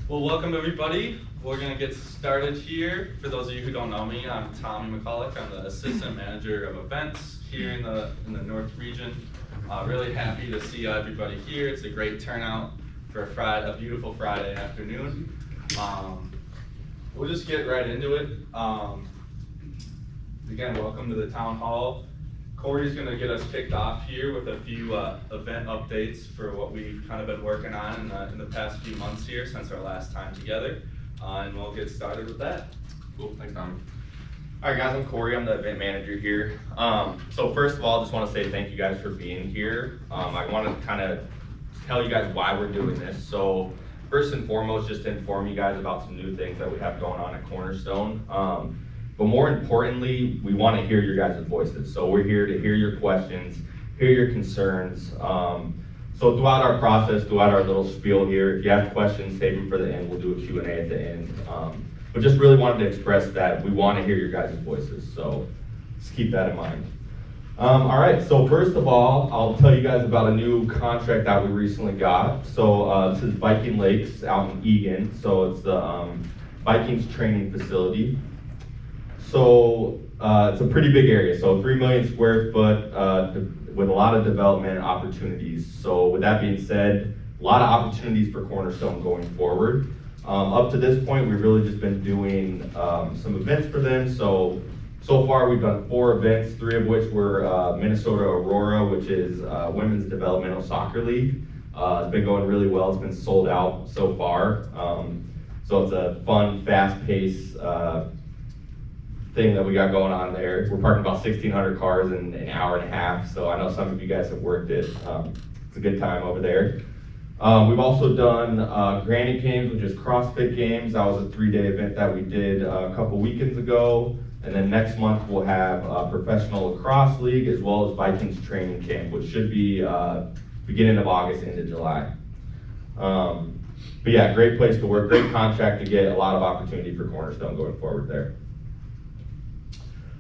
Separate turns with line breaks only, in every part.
Well, welcome everybody. We're going to get started here. For those of you who don't know me, I'm Tommy McCulloch. I'm the Assistant Manager of Events here in the North Region. Really happy to see everybody here. It's a great turnout for a beautiful Friday afternoon. We'll just get right into it. Again, welcome to the Town Hall. Corey's going to get us kicked off here with a few event updates for what we've kind of been working on in the past few months here since our last time together, and we'll get started with that.
Cool, thanks Tommy. All right guys, I'm Corey, I'm the event manager here. So first of all, I just want to say thank you guys for being here. I want to kind of tell you guys why we're doing this. So first and foremost, just to inform you guys about some new things that we have going on at Cornerstone. But more importantly, we want to hear your guys' voices. So we're here to hear your questions, hear your concerns. So throughout our process, throughout our little spiel here, if you have questions, save them for the end. We'll do a Q&A at the end. But just really wanted to express that we want to hear your guys' voices. So just keep that in mind. All right, so first of all, I'll tell you guys about a new contract that we recently got. So this is Viking Lakes out in Egan. So it's the Vikings training facility. So it's a pretty big area, so 3 million square foot with a lot of development opportunities. So with that being said, a lot of opportunities for Cornerstone going forward. Up to this point, we've really just been doing some events for them. So far we've done 4 events, 3 of which were Minnesota Aurora, which is Women's Developmental Soccer League. It's been going really well, it's been sold out so far. So it's a fun, fast-paced thing that we got going on there. We're parking about 1,600 cars in an hour and a half, so I know some of you guys have worked it. It's a good time over there. We've also done Granny Games, which is CrossFit Games. That was a 3-day event that we did a couple weekends ago. And then next month we'll have a Professional Lacrosse League as well as Vikings Training Camp, which should be beginning of August into July. But yeah, great place to work, great contract to get, a lot of opportunity for Cornerstone going forward there.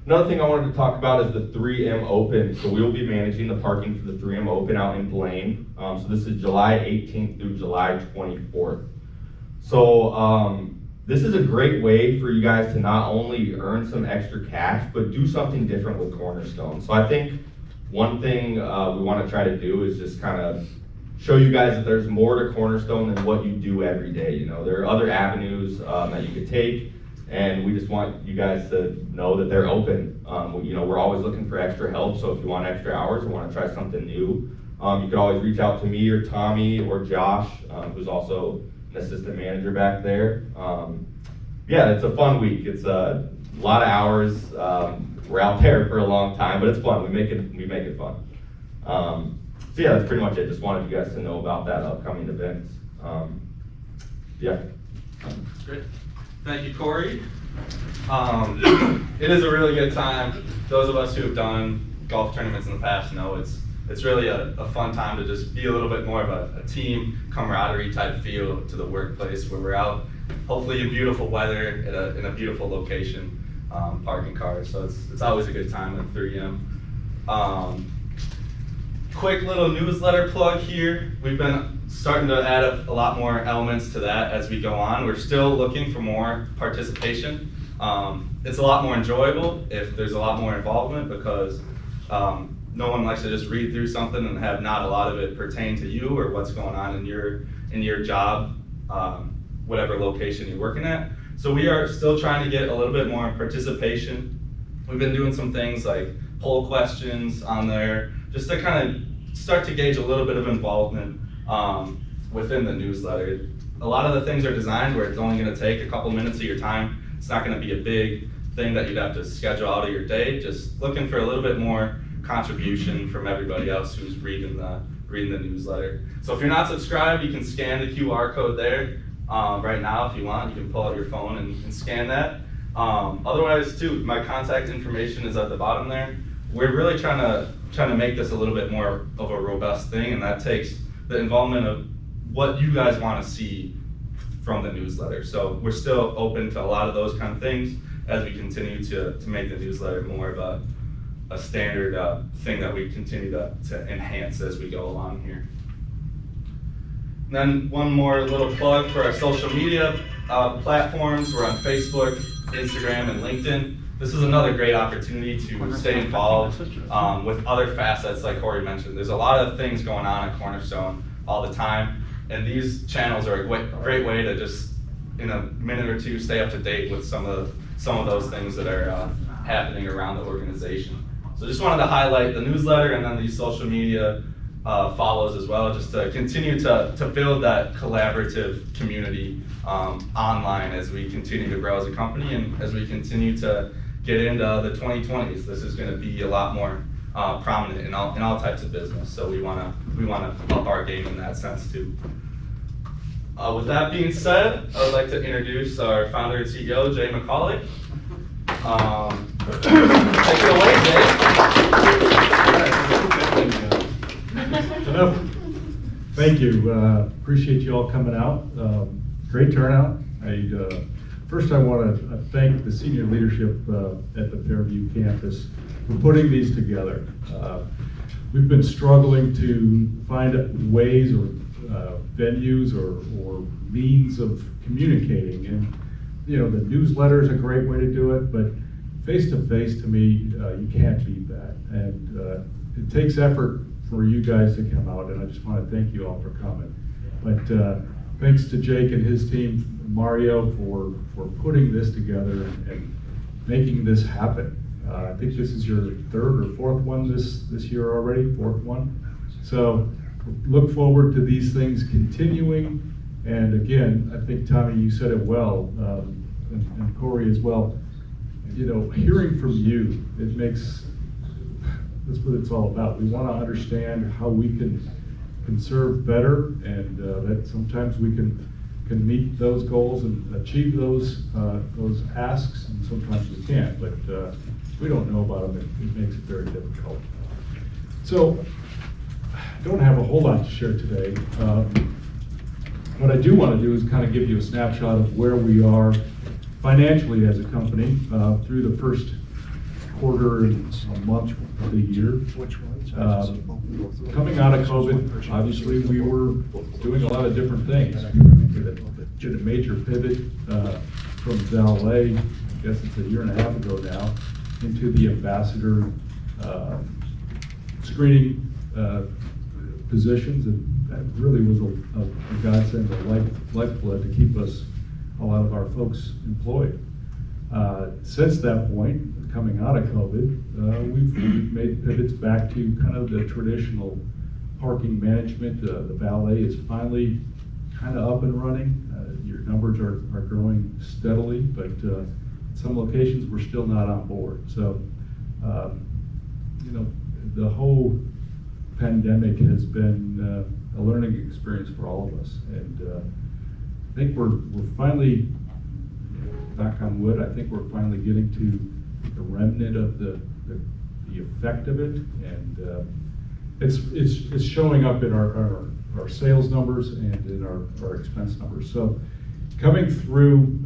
Another thing I wanted to talk about is the 3M Open. So we'll be managing the parking for the 3M Open out in Blaine. So this is July 18th through July 24th. So this is a great way for you guys to not only earn some extra cash, but do something different with Cornerstone. So I think one thing we want to try to do is just kind of show you guys that there's more to Cornerstone than what you do every day. You know, there are other avenues that you could take. And we just want you guys to know that they're open. You know, we're always looking for extra help, so if you want extra hours or want to try something new, you can always reach out to me or Tommy or Josh, who's also an assistant manager back there. Yeah, it's a fun week. It's a lot of hours. We're out there for a long time, but it's fun. We make it fun. So yeah, that's pretty much it. Just wanted you guys to know about that upcoming event. Yeah.
Great. Thank you, Corey. It is a really good time. Those of us who have done golf tournaments in the past know it's really a fun time to just be a little bit more of a team camaraderie type feel to the workplace where we're out, hopefully in beautiful weather in a beautiful location, parking cars. So it's always a good time at 3M. Quick little newsletter plug here. We've been starting to add a lot more elements to that as we go on. We're still looking for more participation. It's a lot more enjoyable if there's a lot more involvement because no one likes to just read through something and have not a lot of it pertain to you or what's going on in your job, whatever location you're working at. So we are still trying to get a little bit more participation. We've been doing some things like poll questions on there just to kind of start to gauge a little bit of involvement within the newsletter. A lot of the things are designed where it's only going to take a couple minutes of your time. It's not going to be a big thing that you'd have to schedule out of your day. Just looking for a little bit more contribution from everybody else who's reading the newsletter. So if you're not subscribed, you can scan the QR code there right now if you want. You can pull out your phone and scan that. Otherwise, too, my contact information is at the bottom there. We're really trying to make this a little bit more of a robust thing, and that takes the involvement of what you guys want to see from the newsletter. So we're still open to a lot of those kind of things as we continue to make the newsletter more of a standard thing that we continue to enhance as we go along here. And then one more little plug for our social media platforms. We're on Facebook, Instagram, and LinkedIn. This is another great opportunity to stay involved with other facets like Corey mentioned. There's a lot of things going on at Cornerstone all the time, and these channels are a great way to just, in a minute or two, stay up to date with some of those things that are happening around the organization. So just wanted to highlight the newsletter and then these social media follows as well, just to continue to build that collaborative community online as we continue to grow as a company and as we continue to get into the 2020s. This is going to be a lot more prominent in all types of business. So we want to up our game in that sense too. With that being said, I would like to introduce our founder and CEO, Jay McCauley. Take it away, Jay.
Thank you. Appreciate you all coming out. Great turnout. First, I want to thank the senior leadership at the Fairview campus for putting these together. We've been struggling to find ways or venues or means of communicating, and the newsletter is a great way to do it, but face-to-face, to me, you can't beat that. And it takes effort for you guys to come out, and I just want to thank you all for coming. But thanks to Jake and his team, Mario, for putting this together and making this happen. I think this is your third or fourth one this year already, fourth one. So look forward to these things continuing. And again, I think, Tommy, you said it well, and Corey as well. Hearing from you, that's what it's all about. We want to understand how we can serve better, and that sometimes we can meet those goals and achieve those asks, and sometimes we can't. But if we don't know about them, it makes it very difficult. So I don't have a whole lot to share today. What I do want to do is kind of give you a snapshot of where we are financially as a company through the first quarter and a month of the year. Coming out of COVID, obviously we were doing a lot of different things. Did a major pivot from valet, I guess it's a year and a half ago now, into the ambassador screening positions, and that really was a godsend, a lifeblood to keep a lot of our folks employed. Since that point, coming out of COVID, we've made pivots back to kind of the traditional parking management. The valet is finally kind of up and running. Your numbers are growing steadily, but some locations we're still not on board. So, the whole pandemic has been a learning experience for all of us, and I think we're finally, knock on wood, I think we're finally getting to the remnant of the effect of it, and it's showing up in our sales numbers and in our expense numbers. So coming through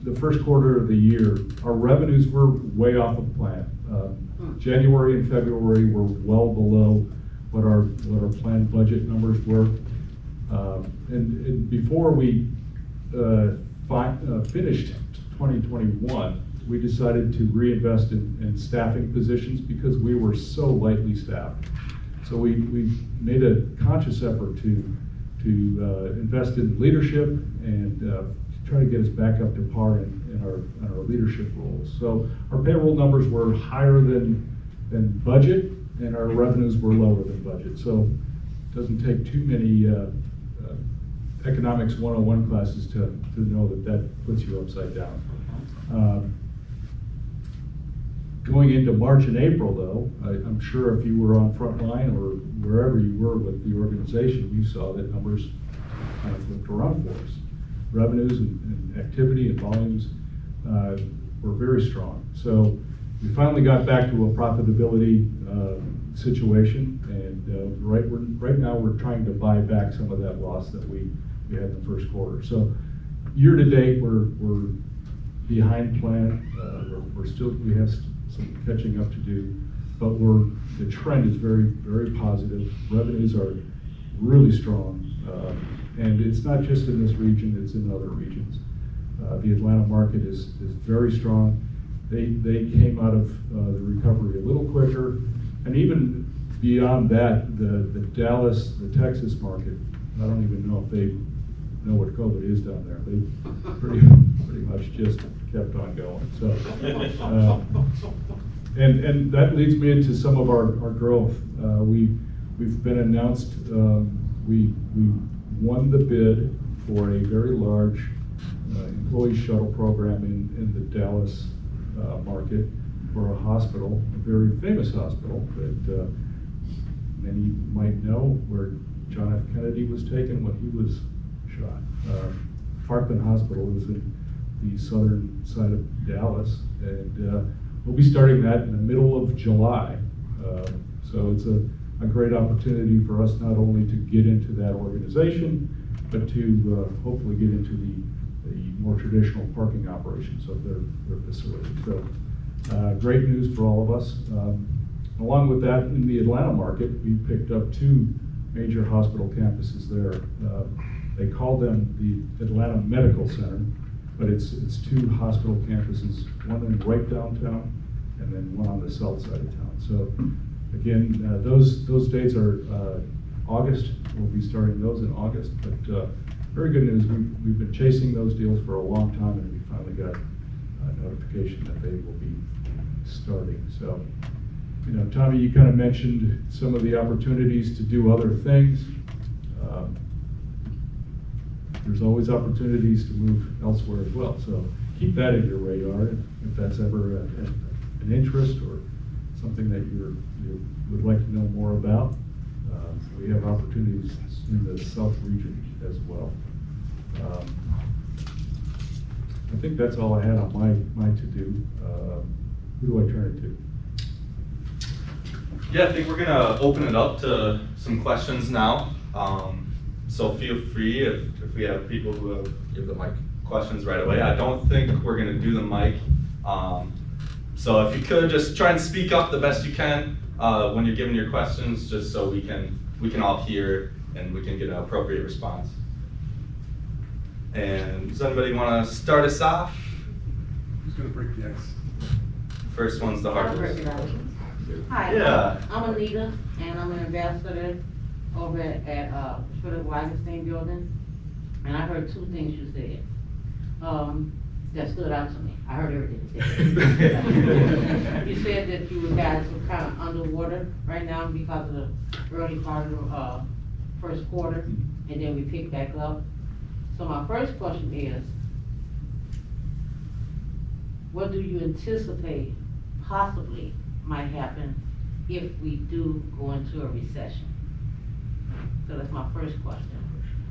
the first quarter of the year, our revenues were way off of plan. January and February were well below what our planned budget numbers were. And before we finished 2021, we decided to reinvest in staffing positions because we were so lightly staffed. So we made a conscious effort to invest in leadership and try to get us back up to par in our leadership roles. So our payroll numbers were higher than budget, and our revenues were lower than budget. So it doesn't take too many economics 101 classes to know that puts you upside down. Going into March and April, though, I'm sure if you were on Frontline or wherever you were with the organization, you saw that numbers kind of flipped around for us. Revenues and activity and volumes were very strong. So we finally got back to a profitability situation, and right now we're trying to buy back some of that loss that we had in the first quarter. So year to date, we're behind plan. We have some catching up to do, but the trend is very, very positive. Revenues are really strong. And it's not just in this region, it's in other regions. The Atlanta market is very strong. They came out of the recovery a little quicker. And even beyond that, the Dallas, the Texas market, I don't even know if they know what COVID is down there. They pretty much just kept on going. So, and that leads me into some of our growth. We've been announced, we won the bid for a very large employee shuttle program in the Dallas market for a hospital, a very famous hospital that many might know, where John F. Kennedy was taken when he was shot. Parkland Hospital is in the southern side of Dallas, and we'll be starting that in the middle of July. So it's a great opportunity for us not only to get into that organization, but to hopefully get into the more traditional parking operations of their facility. So great news for all of us. Along with that, in the Atlanta market, we picked up 2 major hospital campuses there. They call them the Atlanta Medical Center, but it's 2 hospital campuses, one in right downtown and then one on the south side of town. So again, those dates are August. We'll be starting those in August, but very good news. We've been chasing those deals for a long time, and we finally got a notification that they will be starting. So, you know, Tommy, you kind of mentioned some of the opportunities to do other things. There's always opportunities to move elsewhere as well. So keep that in your radar if that's ever an interest or something that you would like to know more about. We have opportunities in the South region as well. I think that's all I had on my to-do. Who do I turn it to?
Yeah, I think we're gonna open it up to some questions now. So feel free if we have people who have give the mic questions right away. I don't think we're gonna do the mic. So if you could just try and speak up the best you can when you're giving your questions, just so we can all hear and we can get an appropriate response. And does anybody want to start us off?
Who's going to break the ice?
First one's the hardest.
Hi,
Yeah.
I'm Anita, and I'm an ambassador over at Philip Weigenstein Building. And I heard 2 things you said that stood out to me. I heard everything you said. You said that you guys were kind of underwater right now because of the early part of the first quarter, and then we picked back up. So my first question is, what do you anticipate possibly might happen if we do go into a recession? So that's my first question.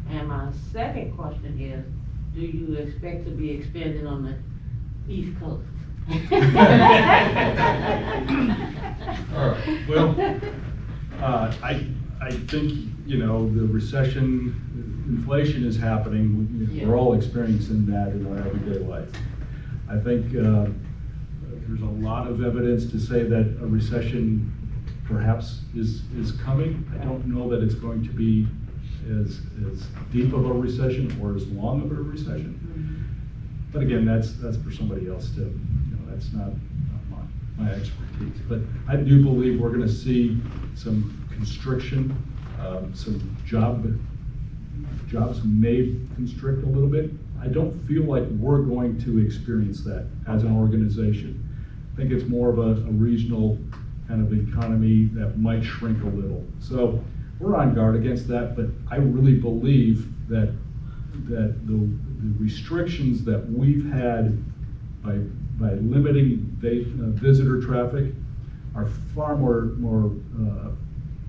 And my second question is, do you expect to be expanding on the East Coast?
All right. Well, I think, you know, the recession, inflation is happening.
Yeah.
We're all experiencing that in our everyday life. I think there's a lot of evidence to say that a recession perhaps is coming. I don't know that it's going to be as deep of a recession or as long of a recession.
Mm-hmm.
But again, that's for somebody else to, you know, that's not my expertise. But I do believe we're going to see some constriction, some jobs may constrict a little bit. I don't feel like we're going to experience that as an organization. I think it's more of a regional kind of economy that might shrink a little. So we're on guard against that, but I really believe that the restrictions that we've had by limiting visitor traffic are far more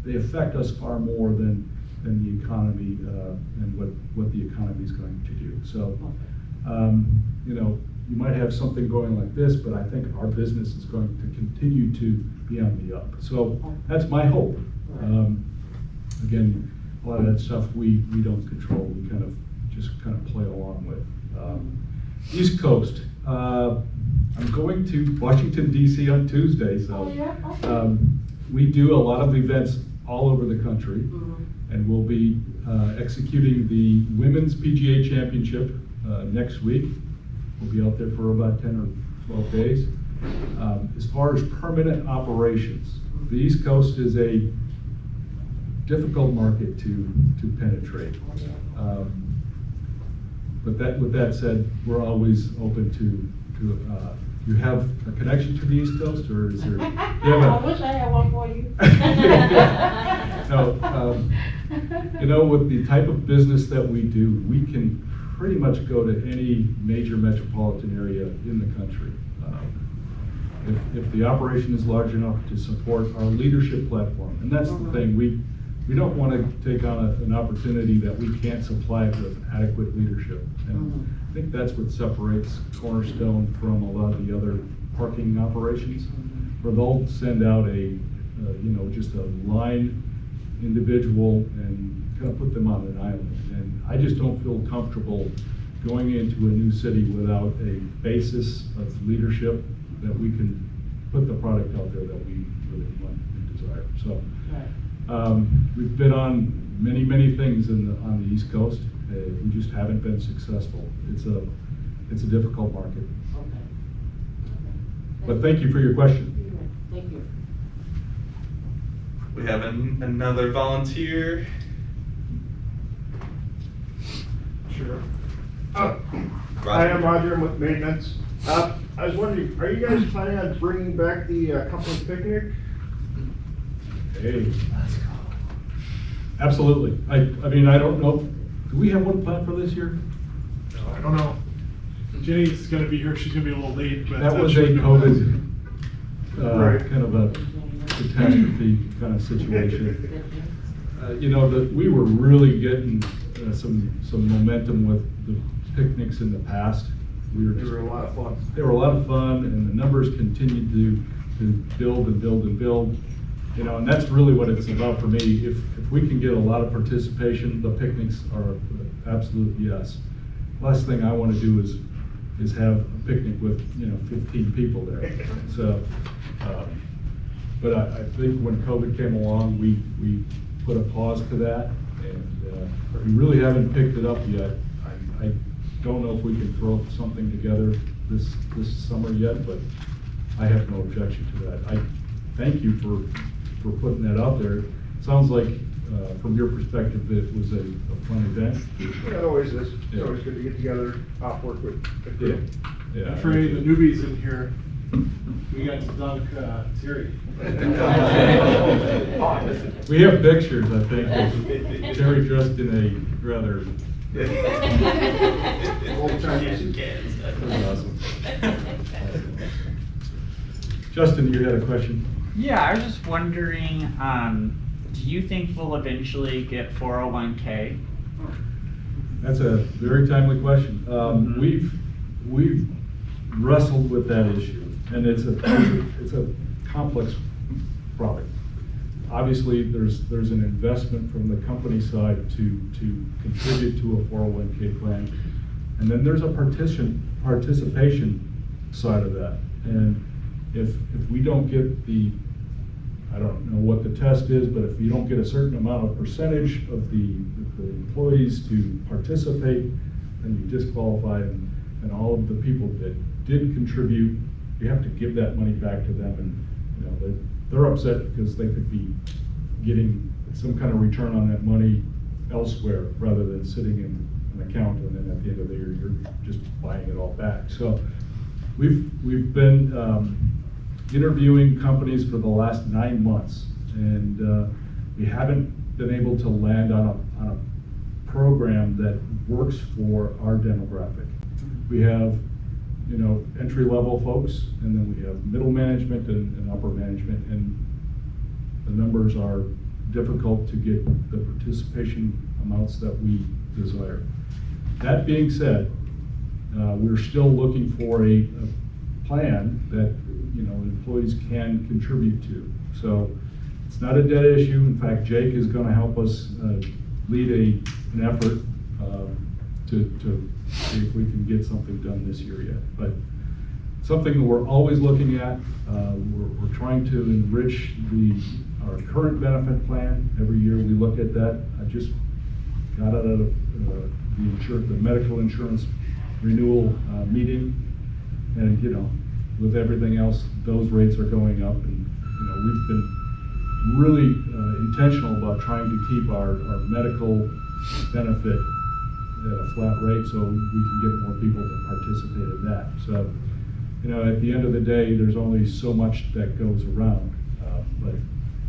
they affect us far more than the economy and what the economy is going to do. So, you know, you might have something going like this, but I think our business is going to continue to be on the up. So that's my hope. Again, a lot of that stuff we don't control. We just play along with. East Coast. I'm going to Washington, D.C. on Tuesday, so
Oh, yeah? Okay.
we do a lot of events all over the country.
Mhm.
And we'll be executing the Women's PGA Championship next week. We'll be out there for about 10 or 12 days. As far as permanent operations, the East Coast is a difficult market to penetrate. But with that said, we're always open to you have a connection to the East Coast, or is there?
I wish I had one for you.
No, you know, with the type of business that we do, we can pretty much go to any major metropolitan area in the country. If the operation is large enough to support our leadership platform, and that's the thing, we don't want to take on an opportunity that we can't supply with adequate leadership. And I think that's what separates Cornerstone from a lot of the other parking operations, where they'll send out just a line individual and kind of put them on an island. And I just don't feel comfortable going into a new city without a basis of leadership that we can put the product out there that we really want and desire. So we've been on many things on the East Coast. We just haven't been successful. It's a difficult market.
Okay.
But thank you for your question.
Thank you.
We have another volunteer.
Sure.
Roger.
Hi, I'm Roger, I'm with maintenance. I was wondering, are you guys planning on bringing back the company picnic?
Hey. Absolutely. I mean, I don't know. Do we have one planned for this year?
No, I don't know. Jenny's gonna be here, she's gonna be a little late, but.
That was a
should be
COVID,
Right.
kind of a catastrophe kind of situation. You know, we were really getting some momentum with the picnics in the past.
They were a lot of fun.
They were a lot of fun, and the numbers continued to build and build and build. You know, and that's really what it's about for me. If we can get a lot of participation, the picnics are an absolute yes. Last thing I want to do is have a picnic with 15 people there. So, but I think when COVID came along, we put a pause to that, and we really haven't picked it up yet. I don't know if we can throw something together this summer yet, but I have no objection to that. I thank you for putting that out there. Sounds like, from your perspective, it was a fun event.
Yeah, it always is. It's
Yeah.
always good to get together, off work with the
Yeah,
crew.
yeah.
For any of the newbies in here, we got to dunk Terry.
We have pictures, I think, of Terry dressed in a rather.
Old Chinese.
That was awesome. Justin, you had a question?
Yeah, I was just wondering, do you think we'll eventually get 401k?
That's a very timely question. We've wrestled with that issue, and it's a complex product. Obviously, there's an investment from the company side to contribute to a 401k plan, and then there's a participation side of that. And if we don't get I don't know what the test is, but if you don't get a certain amount of percentage of the employees to participate, then you disqualify, and all of the people that did contribute, you have to give that money back to them, and they're upset because they could be getting some kind of return on that money elsewhere rather than sitting in an account, and then at the end of the year you're just buying it all back. So we've been interviewing companies for the last 9 months, and we haven't been able to land on a program that works for our demographic. We have entry-level folks, and then we have middle management and upper management, and the numbers are difficult to get the participation amounts that we desire. That being said, we're still looking for a plan that employees can contribute to. So it's not a dead issue. In fact, Jake is going to help us lead an effort to see if we can get something done this year yet. But something that we're always looking at. We're trying to enrich the our current benefit plan. Every year we look at that. I just got out of the medical insurance renewal meeting, and with everything else, those rates are going up, and we've been really intentional about trying to keep our medical benefit at a flat rate so we can get more people to participate in that. So, at the end of the day, there's only so much that goes around, but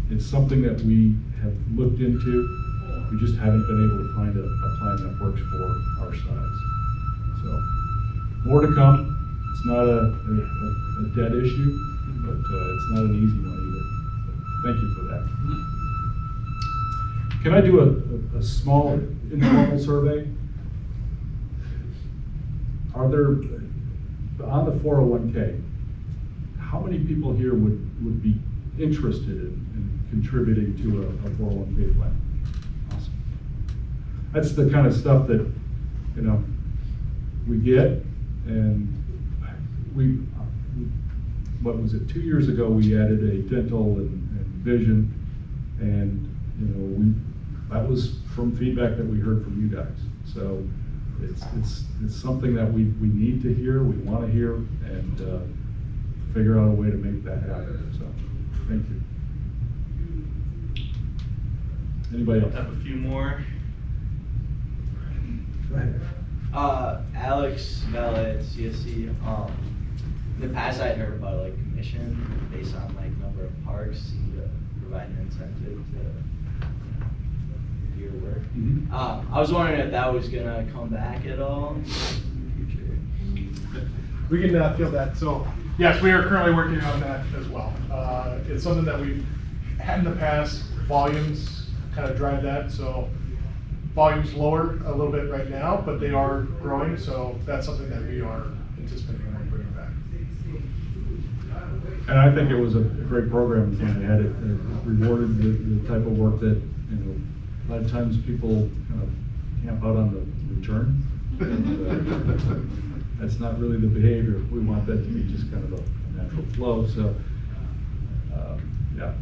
it's something that we have looked into. We just haven't been able to find a plan that works for our size. So, more to come. It's not a dead issue, but it's not an easy one either. So, thank you for that. Can I do a small informal survey? Are there, on the 401k, how many people here would be interested in contributing to a 401k plan? Awesome. That's the kind of stuff that, we get, and what was it, 2 years ago, we added a dental and vision, and, that was from feedback that we heard from you guys. So it's something that we need to hear, we want to hear, and figure out a way to make that happen. So, thank you. Anybody else?
I have a few more.
Go ahead.
Alex Valet at CSC. In the past, I had heard about commission based on number of parks, seemed to provide an incentive to do your work.
Mhm.
I was wondering if that was gonna come back at all in the future.
We can field that. So, yes, we are currently working on that as well. It's something that we've had in the past. Volumes kind of drive that. So, volume's lower a little bit right now, but they are growing. So, that's something that we are anticipating and bringing back.
And I think it was a great program when they had it. It rewarded the type of work that, a lot of times people kind of camp out on the return. And, that's not really the behavior. We want that to be just kind of a natural flow. So, yeah.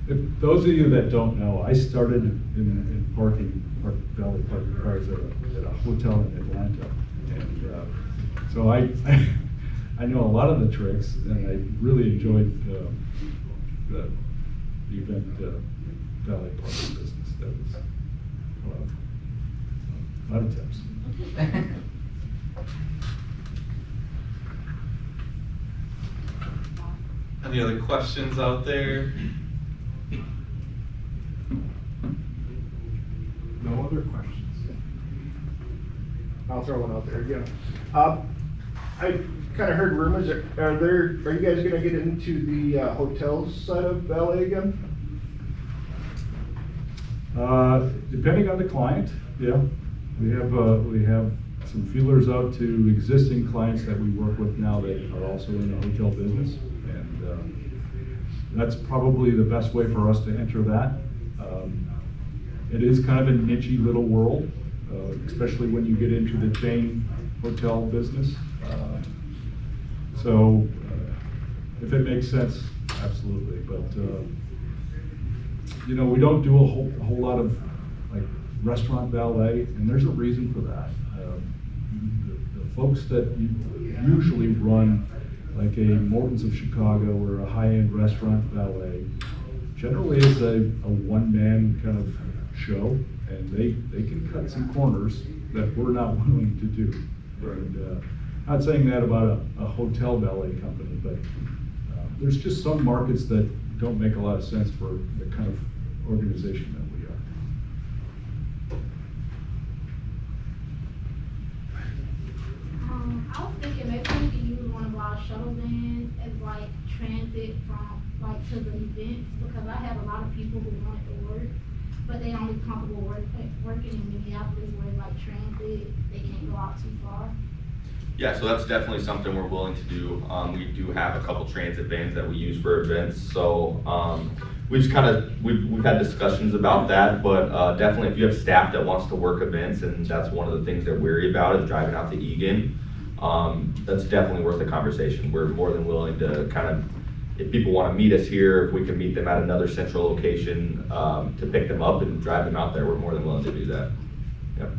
If those of you that don't know, I started in Valley parking cars at a hotel in Atlanta. And so I know a lot of the tricks, and I really enjoyed the event Valley parking business. That was a lot of tips.
Any other questions out there?
No other questions? I'll throw one out there again. I kind of heard rumors, are you guys gonna get into the hotels side of valet again?
Depending on the client, yeah. We have some feelers out to existing clients that we work with now that are also in the hotel business. And that's probably the best way for us to enter that. It is kind of a niche-y little world, especially when you get into the chain hotel business. So if it makes sense, absolutely. But we don't do a whole lot of restaurant valet, and there's a reason for that. The folks that usually run like a Morton's of Chicago or a high-end restaurant valet generally is a one-man kind of show, and they can cut some corners that we're not willing to do. And not saying that about a hotel valet company, but there's just some markets that don't make a lot of sense for the kind of organization that we are.
I was thinking maybe we could use one of our shuttle vans as transit from to the events, because I have a lot of people who want to work, but they only comfortable working in Minneapolis where transit, they can't go out too far.
Yeah, so that's definitely something we're willing to do. We do have a couple transit vans that we use for events, so we've had discussions about that, but definitely if you have staff that wants to work events, and that's one of the things they're weary about is driving out to Egan, that's definitely worth a conversation. We're more than willing to kind of if people want to meet us here, if we can meet them at another central location to pick them up and drive them out there, we're more than willing to do that. Yep.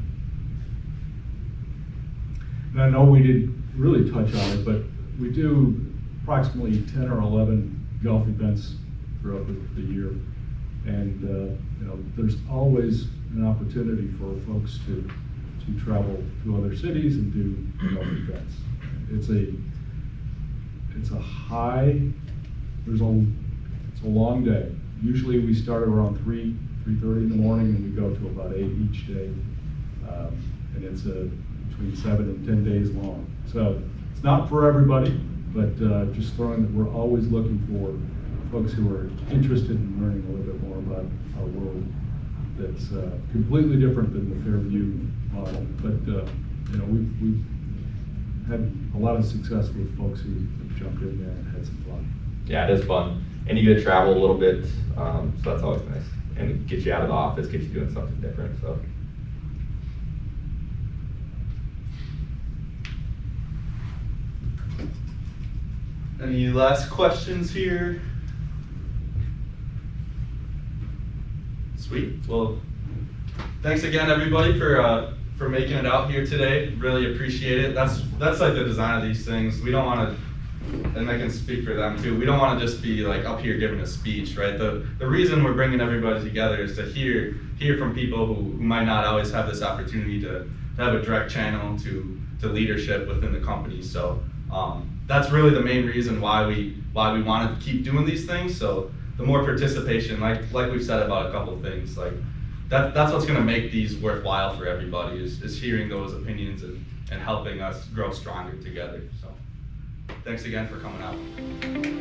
And I know we didn't really touch on it, but we do approximately 10 or 11 golf events throughout the year. And, you know, there's always an opportunity for folks to travel to other cities and do golf events. It's a high, it's a long day. Usually we start around 3:30 in the morning and we go to about 8 each day. And it's between 7 and 10 days long. So it's not for everybody, but just throwing that we're always looking for folks who are interested in learning a little bit more about our world that's completely different than the Fairview model. But you know, we've had a lot of success with folks who have jumped in there and had some fun.
Yeah, it is fun. And you get to travel a little bit, so that's always nice. And it gets you out of the office, gets you doing something different, so.
Any last questions here? Sweet. Well, thanks again, everybody, for making it out here today. Really appreciate it. That's like the design of these things. We don't want to, and I can speak for them too, we don't want to just be like up here giving a speech, right? The reason we're bringing everybody together is to hear from people who might not always have this opportunity to have a direct channel to leadership within the company. So that's really the main reason why we wanted to keep doing these things. So the more participation, like we've said about a couple of things, like that's what's going to make these worthwhile for everybody is hearing those opinions and helping us grow stronger together. So thanks again for coming out.